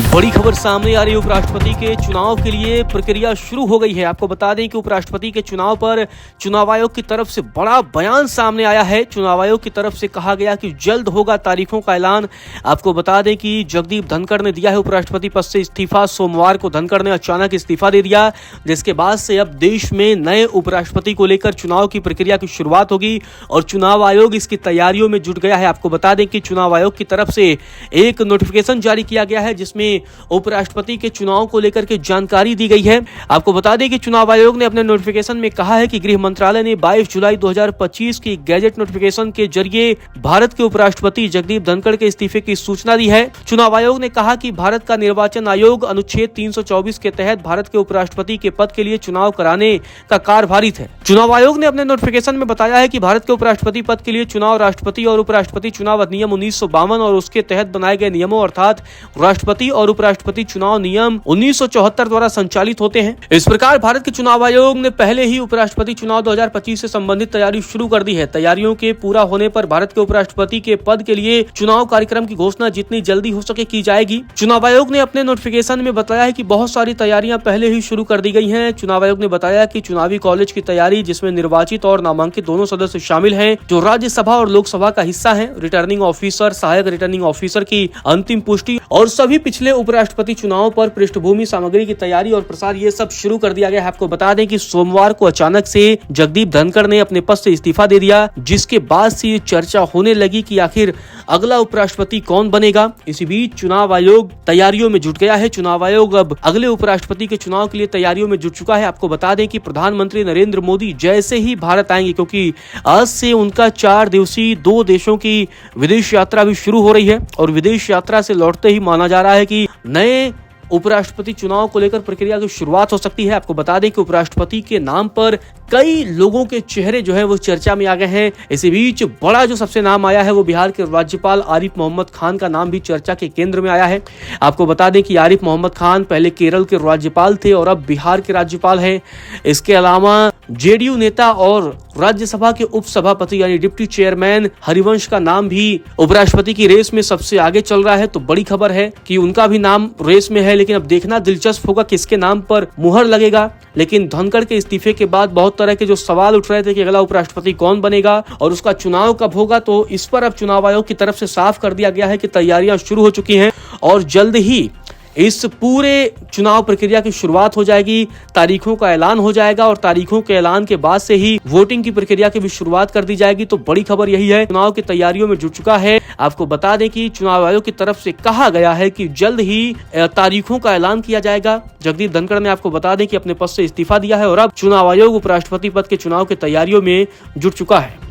बड़ी खबर सामने आ रही है। उपराष्ट्रपति के चुनाव के लिए प्रक्रिया शुरू हो गई है। आपको बता दें कि उपराष्ट्रपति के चुनाव पर चुनाव आयोग की तरफ से बड़ा बयान सामने आया है। चुनाव आयोग की तरफ से कहा गया कि जल्द होगा तारीखों का ऐलान। आपको बता दें कि जगदीप धनखड़ ने दिया है उपराष्ट्रपति पद से इस्तीफा। सोमवार को धनखड़ ने अचानक इस्तीफा दे दिया, जिसके बाद से अब देश में नए उपराष्ट्रपति को लेकर चुनाव की प्रक्रिया की शुरुआत होगी और चुनाव आयोग इसकी तैयारियों में जुट गया है। आपको बता दें कि चुनाव आयोग की तरफ से एक नोटिफिकेशन जारी किया गया है, जिसमें उपराष्ट्रपति के चुनाव को लेकर के जानकारी दी गई है। आपको बता दें कि चुनाव आयोग ने अपने नोटिफिकेशन में कहा है कि गृह मंत्रालय ने 22 जुलाई 2025 की गैजेट नोटिफिकेशन के जरिए भारत के उपराष्ट्रपति जगदीप धनखड़ के इस्तीफे की सूचना दी है। चुनाव आयोग ने कहा कि भारत का निर्वाचन आयोग अनुच्छेद 324 के तहत भारत के उपराष्ट्रपति के पद के लिए चुनाव कराने का कार्यभारित है। चुनाव आयोग ने अपने नोटिफिकेशन में बताया है कि भारत के उपराष्ट्रपति पद के लिए चुनाव राष्ट्रपति और उपराष्ट्रपति चुनाव अधिनियम 1952 और उसके तहत बनाए गए नियमों अर्थात राष्ट्रपति और उपराष्ट्रपति चुनाव नियम 1974 द्वारा संचालित होते हैं। इस प्रकार भारत के चुनाव आयोग ने पहले ही उपराष्ट्रपति चुनाव 2025 से संबंधित तैयारी शुरू कर दी है। तैयारियों के पूरा होने पर भारत के उपराष्ट्रपति के पद के लिए चुनाव कार्यक्रम की घोषणा जितनी जल्दी हो सके की जाएगी। चुनाव आयोग ने अपने नोटिफिकेशन में बताया है कि बहुत सारी तैयारियां पहले ही शुरू कर दी गई हैं। चुनाव आयोग ने बताया कि चुनावी कॉलेज की तैयारी, जिसमें निर्वाचित और नामांकित दोनों सदस्य शामिल हैं, जो राज्यसभा और लोकसभा का हिस्सा है, रिटर्निंग ऑफिसर, सहायक रिटर्निंग ऑफिसर की अंतिम पुष्टि और सभी पिछले उपराष्ट्रपति चुनाव पर पृष्ठभूमि सामग्री की तैयारी और प्रसार, ये सब शुरू कर दिया गया है। आपको बता दें कि सोमवार को अचानक से जगदीप धनखड़ ने अपने पद से इस्तीफा दे दिया, जिसके बाद से ये चर्चा होने लगी कि आखिर अगला उपराष्ट्रपति कौन बनेगा। इसी बीच चुनाव आयोग तैयारियों में जुट गया है। चुनाव आयोग अब अगले उपराष्ट्रपति के चुनाव के लिए तैयारियों में जुट चुका है। आपको बता दें कि प्रधानमंत्री नरेंद्र मोदी जैसे ही भारत आएंगे, क्योंकि आज से उनका 4 दिवसीय 2 देशों की विदेश यात्रा भी शुरू हो रही है और विदेश यात्रा से लौटते ही माना जा रहा है कि नए उपराष्ट्रपति चुनाव को लेकर प्रक्रिया की शुरुआत हो सकती है। आपको बता दें कि उपराष्ट्रपति के नाम पर कई लोगों के चेहरे जो है वो चर्चा में आ गए हैं। इसी बीच बड़ा जो सबसे नाम आया है वो बिहार के राज्यपाल आरिफ मोहम्मद खान का नाम भी चर्चा के केंद्र में आया है। आपको बता दें कि आरिफ मोहम्मद खान पहले केरल के राज्यपाल थे और अब बिहार के राज्यपाल हैं। इसके अलावा जेडीयू नेता और राज्यसभा के उपसभापति यानी डिप्टी चेयरमैन हरिवंश का नाम भी उपराष्ट्रपति की रेस में सबसे आगे चल रहा है। तो बड़ी खबर है कि उनका भी नाम रेस में है, लेकिन अब देखना दिलचस्प होगा किसके नाम पर मुहर लगेगा। लेकिन धनखड़ के इस्तीफे के बाद बहुत तरह के जो सवाल उठ रहे थे कि अगला उपराष्ट्रपति कौन बनेगा और उसका चुनाव कब होगा, तो इस पर अब चुनाव आयोग की तरफ से साफ कर दिया गया है कि तैयारियां शुरू हो चुकी हैं और जल्द ही इस पूरे चुनाव प्रक्रिया की शुरुआत हो जाएगी। तारीखों का ऐलान हो जाएगा और तारीखों के ऐलान के बाद से ही वोटिंग की प्रक्रिया की भी शुरुआत कर दी जाएगी। तो बड़ी खबर यही है, चुनाव की तैयारियों में जुट चुका है। आपको बता दें कि चुनाव आयोग की तरफ से कहा गया है कि जल्द ही तारीखों का ऐलान किया जाएगा। जगदीप धनखड़ ने आपको बता दें कि अपने पद से इस्तीफा दिया है और अब चुनाव आयोग उपराष्ट्रपति पद के चुनाव की तैयारियों में जुट चुका है।